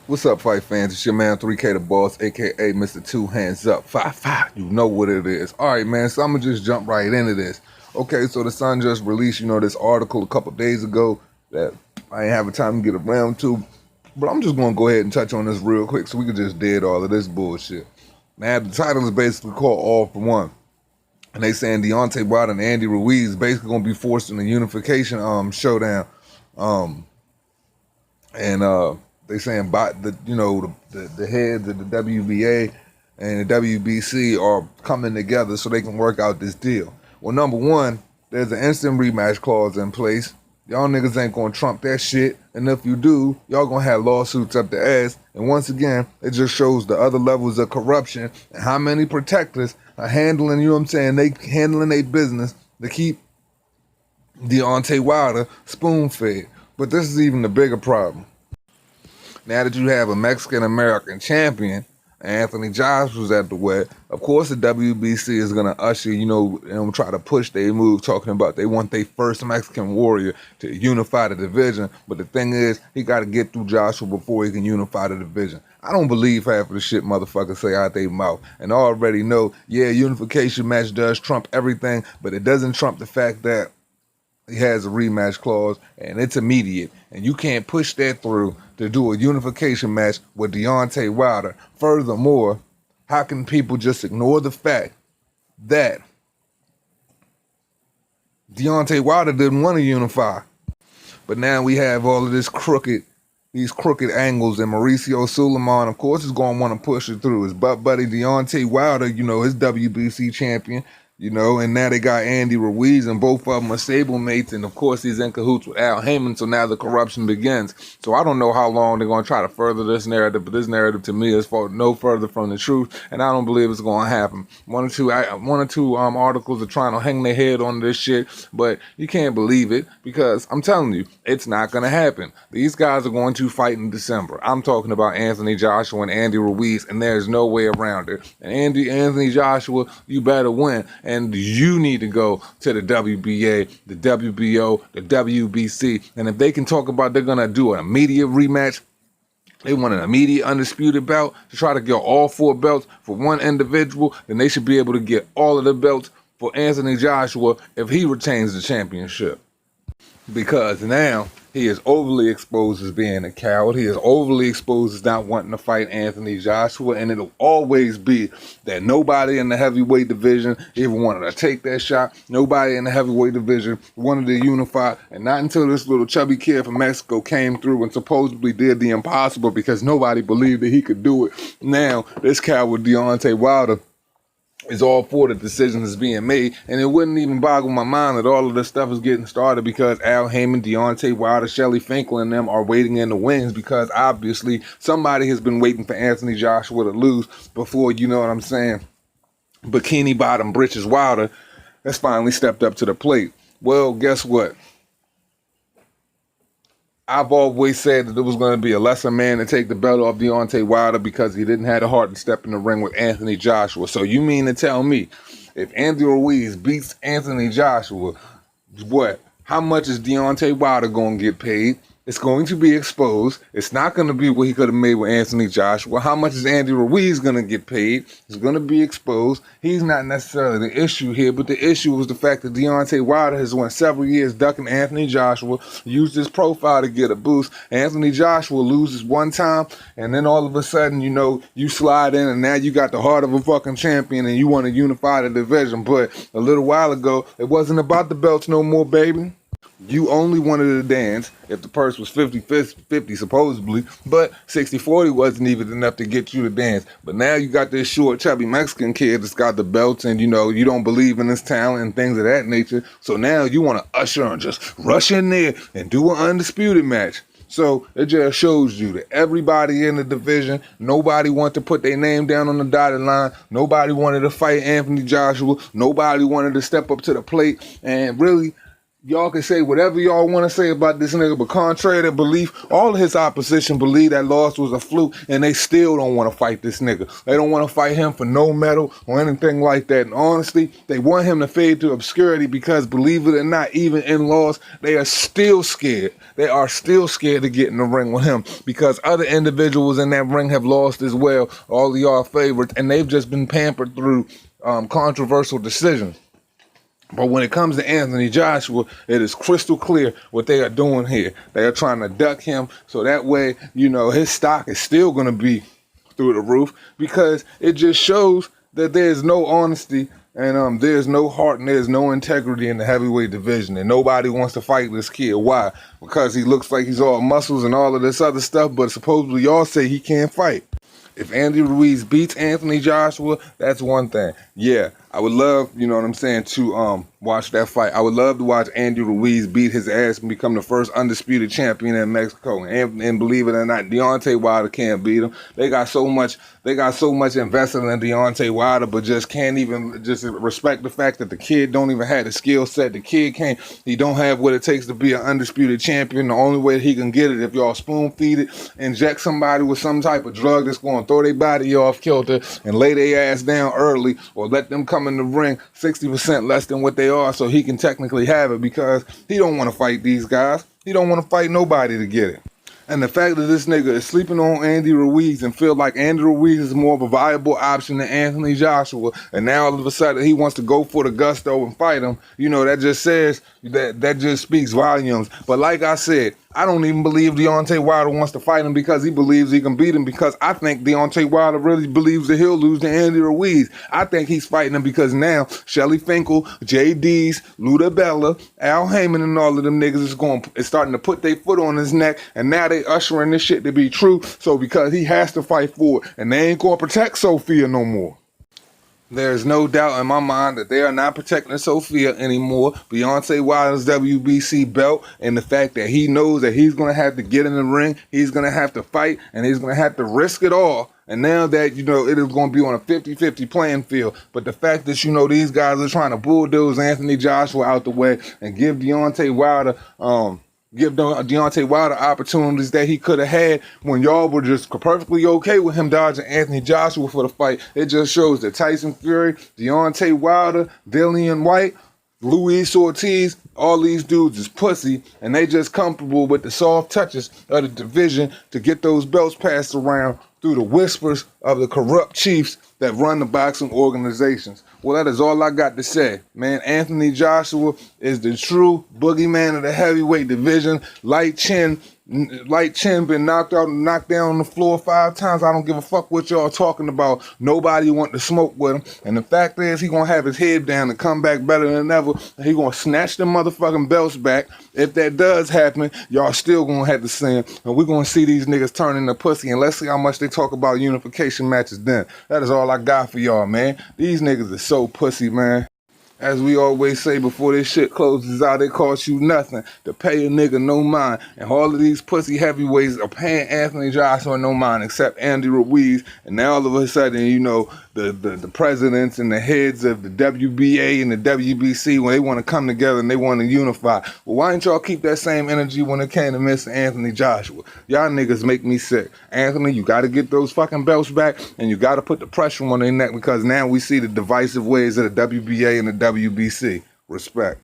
What's up, fight fans? It's your man 3K the Boss, aka Mr. Two Hands Up 5-5. You know what it is. Alright, man, so I'm gonna just jump right into this. Okay, so the Sun just released, this article a couple days ago that I ain't having time to get around to. But I'm just gonna go ahead and touch on this real quick so we can just dead all of this bullshit. Now, the title is basically called All for One. And they saying Deontay Wilder and Andy Ruiz basically gonna be forced in a unification showdown. They saying the heads of the WBA and the WBC are coming together so they can work out this deal. Well, number one, there's an instant rematch clause in place. Y'all niggas ain't gonna trump that shit, and if you do, y'all gonna have lawsuits up the ass. And once again, it just shows the other levels of corruption and how many protectors are handling, they handling their business to keep Deontay Wilder spoon-fed. But this is even the bigger problem. Now that you have a Mexican-American champion, Anthony Joshua's at the way, of course the WBC is going to usher, and try to push their move, talking about they want their first Mexican warrior to unify the division. But the thing is, he got to get through Joshua before he can unify the division. I don't believe half of the shit motherfuckers say out their mouth. And I already know, yeah, unification match does trump everything, but it doesn't trump the fact that he has a rematch clause, and it's immediate, and you can't push that through to do a unification match with Deontay Wilder. Furthermore, how can people just ignore the fact that Deontay Wilder didn't want to unify? But now we have all of these crooked angles, and Mauricio Suleiman, of course, is going to want to push it through. His butt buddy Deontay Wilder, his WBC champion, and now they got Andy Ruiz, and both of them are stablemates, and of course he's in cahoots with Al Heyman, so now the corruption begins. So I don't know how long they're going to try to further this narrative, but this narrative to me is no further from the truth, and I don't believe it's going to happen. One or two articles are trying to hang their head on this shit, but you can't believe it, because I'm telling you, it's not going to happen. These guys are going to fight in December. I'm talking about Anthony Joshua and Andy Ruiz, and there's no way around it. And Anthony Joshua, you better win. And you need to go to the WBA, the WBO, the WBC. And if they can talk about they're going to do an immediate rematch, they want an immediate undisputed belt to try to get all 4 belts for one individual, then they should be able to get all of the belts for Anthony Joshua if he retains the championship. Because now he is overly exposed as being a coward. He is overly exposed as not wanting to fight Anthony Joshua. And it'll always be that nobody in the heavyweight division even wanted to take that shot. Nobody in the heavyweight division wanted to unify. And not until this little chubby kid from Mexico came through and supposedly did the impossible because nobody believed that he could do it. Now, this coward Deontay Wilder is all for the decisions that's being made, and it wouldn't even boggle my mind that all of this stuff is getting started because Al Heyman, Deontay Wilder, Shelley Finkel, and them are waiting in the wings because obviously somebody has been waiting for Anthony Joshua to lose before, Bikini Bottom Britches Wilder has finally stepped up to the plate. Well, guess what? I've always said that there was going to be a lesser man to take the belt off Deontay Wilder because he didn't have the heart to step in the ring with Anthony Joshua. So you mean to tell me if Andy Ruiz beats Anthony Joshua, what? How much is Deontay Wilder going to get paid? It's going to be exposed. It's not going to be what he could have made with Anthony Joshua. How much is Andy Ruiz going to get paid? It's going to be exposed. He's not necessarily the issue here, but the issue was the fact that Deontay Wilder has went several years ducking Anthony Joshua, used his profile to get a boost. Anthony Joshua loses one time, and then all of a sudden, you slide in, and now you got the heart of a fucking champion, and you want to unify the division. But a little while ago, it wasn't about the belts no more, baby. You only wanted to dance if the purse was 50-50 supposedly, but 60-40 wasn't even enough to get you to dance. But now you got this short, chubby Mexican kid that's got the belts, and you don't believe in his talent and things of that nature. So now you want to usher and just rush in there and do an undisputed match. So it just shows you that everybody in the division, nobody wanted to put their name down on the dotted line. Nobody wanted to fight Anthony Joshua. Nobody wanted to step up to the plate. And really, Y'all can say whatever y'all want to say about this nigga, but contrary to belief, all of his opposition believe that loss was a fluke, and they still don't want to fight this nigga. They don't want to fight him for no medal or anything like that. And honestly, they want him to fade to obscurity because, believe it or not, even in loss, they are still scared. They are still scared to get in the ring with him because other individuals in that ring have lost as well, all of y'all favorites, and they've just been pampered through controversial decisions. But when it comes to Anthony Joshua, it is crystal clear what they are doing here. They are trying to duck him so that way, you know, his stock is still going to be through the roof because it just shows that there's no honesty and there's no heart and there's no integrity in the heavyweight division. And nobody wants to fight this kid. Why? Because he looks like he's all muscles and all of this other stuff, but supposedly y'all say he can't fight. If Andy Ruiz beats Anthony Joshua, that's one thing. Yeah, I would love, you know what I'm saying, to watch that fight. I would love to watch Andy Ruiz beat his ass and become the first undisputed champion in Mexico. And believe it or not, Deontay Wilder can't beat him. They got so much invested in Deontay Wilder, but just can't even just respect the fact that the kid don't even have the skill set. The kid he don't have what it takes to be an undisputed champion. The only way he can get it if y'all spoon feed it, inject somebody with some type of drug that's going to throw their body off kilter and lay their ass down early, or let them come in the ring 60% less than what they are so he can technically have it, because he don't want to fight these guys. He don't want to fight nobody to get it. And the fact that this nigga is sleeping on Andy Ruiz and feel like Andy Ruiz is more of a viable option than Anthony Joshua, and now all of a sudden he wants to go for the gusto and fight him, you know, that just says, that just speaks volumes. But like I said, I don't even believe Deontay Wilder wants to fight him because he believes he can beat him, because I think Deontay Wilder really believes that he'll lose to Andy Ruiz. I think he's fighting him because now Shelly Finkel, JD's, Luda Bella, Al Heyman, and all of them niggas is starting to put their foot on his neck, and now they ushering this shit to be true. So because he has to fight for it, and they ain't gonna protect Sophia no more. There's no doubt in my mind that they are not protecting Sophia anymore. Deontay Wilder's WBC belt, and the fact that he knows that he's going to have to get in the ring, he's going to have to fight, and he's going to have to risk it all. And now that, you know, it is going to be on a 50-50 playing field. But the fact that, you know, these guys are trying to bulldoze Anthony Joshua out the way and give Deontay Wilder opportunities that he could have had when y'all were just perfectly okay with him dodging Anthony Joshua for the fight. It just shows that Tyson Fury, Deontay Wilder, Dillian White, Luis Ortiz, all these dudes is pussy, and they just comfortable with the soft touches of the division to get those belts passed around through the whispers of the corrupt chiefs that run the boxing organizations. Well, that is all I got to say, man. Anthony Joshua is the true boogeyman of the heavyweight division. Light chin been knocked out and knocked down on the floor 5 times. I don't give a fuck what y'all talking about. Nobody want to smoke with him. And the fact is, he gonna have his head down and come back better than ever. He gonna snatch them motherfucking belts back. If that does happen, y'all still gonna have to see him. And we're gonna see these niggas turn into pussy. And let's see how much they talk about unification matches then. That is all I got for y'all, man. These niggas are so pussy, man. As we always say, before this shit closes out, it costs you nothing to pay a nigga no mind. And all of these pussy heavyweights are paying Anthony Joshua no mind, except Andy Ruiz. And now all of a sudden, you know, the presidents and the heads of the WBA and the WBC, when they want to come together and they want to unify. Well, why didn't y'all keep that same energy when it came to Mr. Anthony Joshua? Y'all niggas make me sick. Anthony, you got to get those fucking belts back, and you got to put the pressure on their neck, because now we see the divisive ways of the WBA and the WBC. Respect.